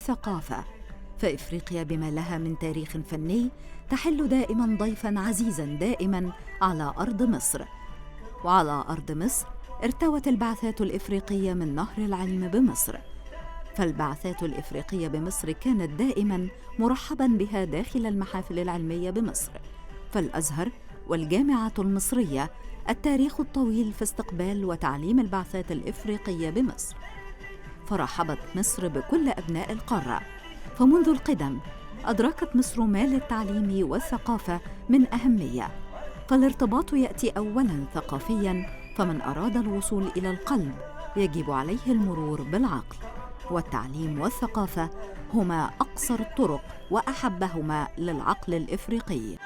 والثقافة، فإفريقيا بما لها من تاريخ فني تحل دائما ضيفا عزيزا دائما على أرض مصر. وعلى أرض مصر ارتوت البعثات الإفريقية من نهر العلم بمصر، فالبعثات الإفريقية بمصر كانت دائما مرحبا بها داخل المحافل العلمية بمصر، فالأزهر والجامعة المصرية التاريخ الطويل في استقبال وتعليم البعثات الإفريقية بمصر. فرحبت مصر بكل أبناء القارة، فمنذ القدم أدركت مصر ما للتعليم والثقافة من أهمية، فالارتباط يأتي أولاً ثقافياً، فمن أراد الوصول إلى القلب يجب عليه المرور بالعقل، والتعليم والثقافة هما أقصر الطرق وأحبهما للعقل الإفريقي.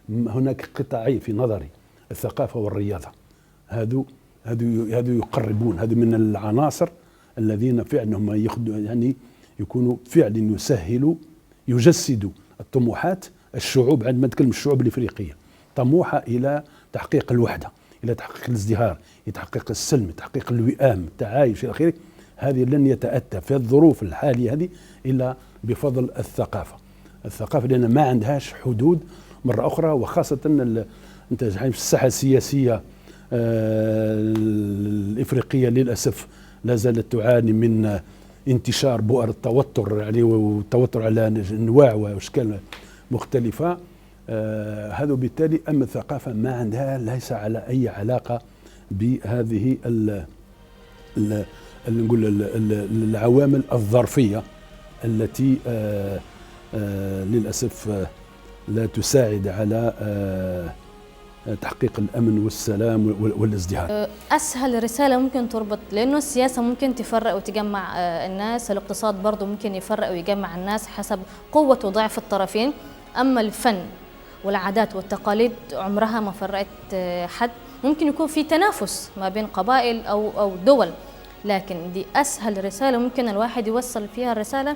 هناك قطاعين في نظري، الثقافة والرياضة. هذو يقربون، هذو من العناصر الذين فعلا هم يعني يكونوا فعلا يسهلوا يجسدوا الطموحات الشعوب. عندما نتكلم الشعوب الإفريقية طموحة إلى تحقيق الوحدة، إلى تحقيق الازدهار، إلى تحقيق السلم، تحقيق الوئام، التعايش إلى آخره. هذه لن يتأتى في الظروف الحالية هذه إلا بفضل الثقافة لأن ما عندهاش حدود مرة أخرى. وخاصة أنت في الساحة السياسية الإفريقية للأسف لا زالت تعاني من انتشار بؤر التوتر، يعني والتوتر على أنواع وأشكال مختلفة. هذا بالتالي أما الثقافة ما عندها ليس على أي علاقة بهذه نقول العوامل الظرفية التي للأسف لا تساعد على تحقيق الأمن والسلام والازدهار. أسهل رسالة ممكن تربط، لأنه السياسة ممكن تفرق وتجمع الناس، الاقتصاد برضو ممكن يفرق ويجمع الناس حسب قوة وضعف الطرفين. أما الفن والعادات والتقاليد عمرها ما فرقت حد. ممكن يكون في تنافس ما بين قبائل أو دول، لكن دي أسهل رسالة ممكن الواحد يوصل فيها الرسالة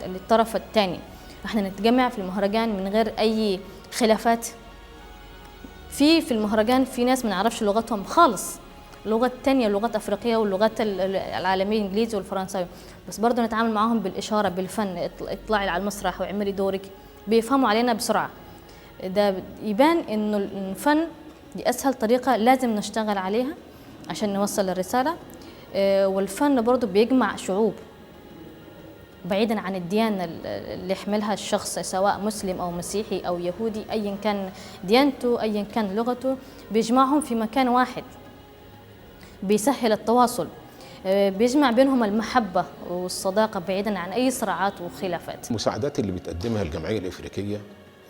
للطرف الثاني. احنا نتجمع في المهرجان من غير أي خلافات. في المهرجان في ناس ما نعرفش لغتهم خالص، لغات تانية، لغات أفريقية واللغات العالمية الإنجليزي والفرنساوي، بس برضه نتعامل معاهم بالإشارة بالفن. اطلعي على المسرح واعملي دورك، بيفهموا علينا بسرعة. ده يبان إنه الفن دي أسهل طريقة لازم نشتغل عليها عشان نوصل الرسالة. والفن برضه بيجمع شعوب بعيدا عن الديانة اللي يحملها الشخص، سواء مسلم أو مسيحي أو يهودي، أيا كان ديانته أيا كان لغته، بيجمعهم في مكان واحد، بيسهل التواصل، بيجمع بينهم المحبة والصداقة بعيدا عن أي صراعات وخلافات. المساعدات اللي بتقدمها الجمعية الإفريقية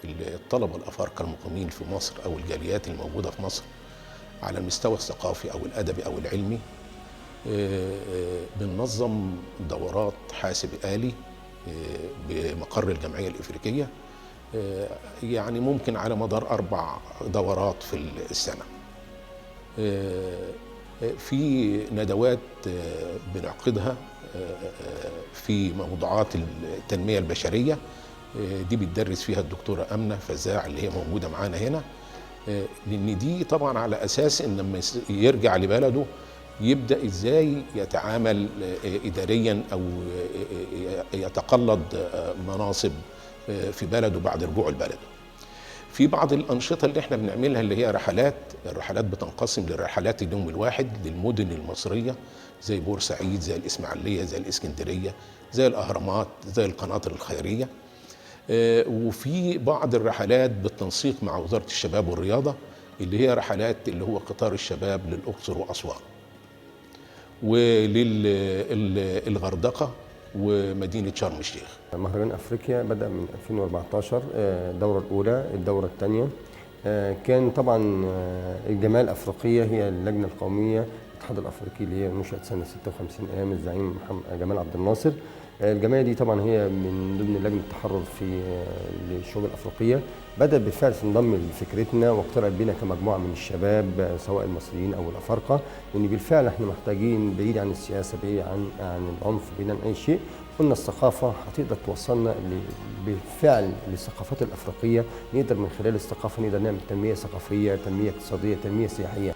للطلبة الأفارقة المقيمين في مصر أو الجاليات الموجودة في مصر على المستوى الثقافي أو الأدبي أو العلمي، بننظم دورات حاسب آلي بمقر الجمعية الإفريقية، يعني ممكن على مدار 4 دورات في السنة. في ندوات بنعقدها في موضوعات التنمية البشرية، دي بتدرس فيها الدكتورة أمنة فزاع اللي هي موجودة معانا هنا، لأن دي طبعا على أساس إن لما يرجع لبلده يبدأ إزاي يتعامل إداريا أو يتقلد مناصب في بلده بعد رجوعه لبلده. في بعض الأنشطة اللي احنا بنعملها اللي هي الرحلات بتنقسم للرحلات اليوم الواحد للمدن المصرية زي بورسعيد، زي الإسماعيلية، زي الإسكندرية، زي الأهرامات، زي القناطر الخيرية. وفي بعض الرحلات بالتنسيق مع وزارة الشباب والرياضة اللي هي رحلات اللي هو قطار الشباب للأقصر وأسوان وللغردقة ومدينة شرم الشيخ. مهرجان أفريقيا بدأ من 2014، الدورة الأولى، الدورة الثانية. كان طبعا الجمعية الأفريقية هي اللجنة القومية الاتحاد الافريقي اللي هي نشأت سنه 56 ايام الزعيم جمال عبد الناصر. الجمعيه دي طبعا هي من ضمن لجنه التحرر في للشؤون الافريقيه، بدأ بالفعل تنضم لفكرتنا واقترب بنا كمجموعه من الشباب سواء المصريين او الافارقه، وان بالفعل احنا محتاجين بعيد عن السياسه، بعيد عن العنف، بعيد عن اي شيء. قلنا الثقافه هتقدر توصلنا بالفعل للثقافات الافريقيه، نقدر من خلال الثقافه نقدر نعمل تنميه ثقافيه، تنميه اقتصاديه، تنميه سياحيه.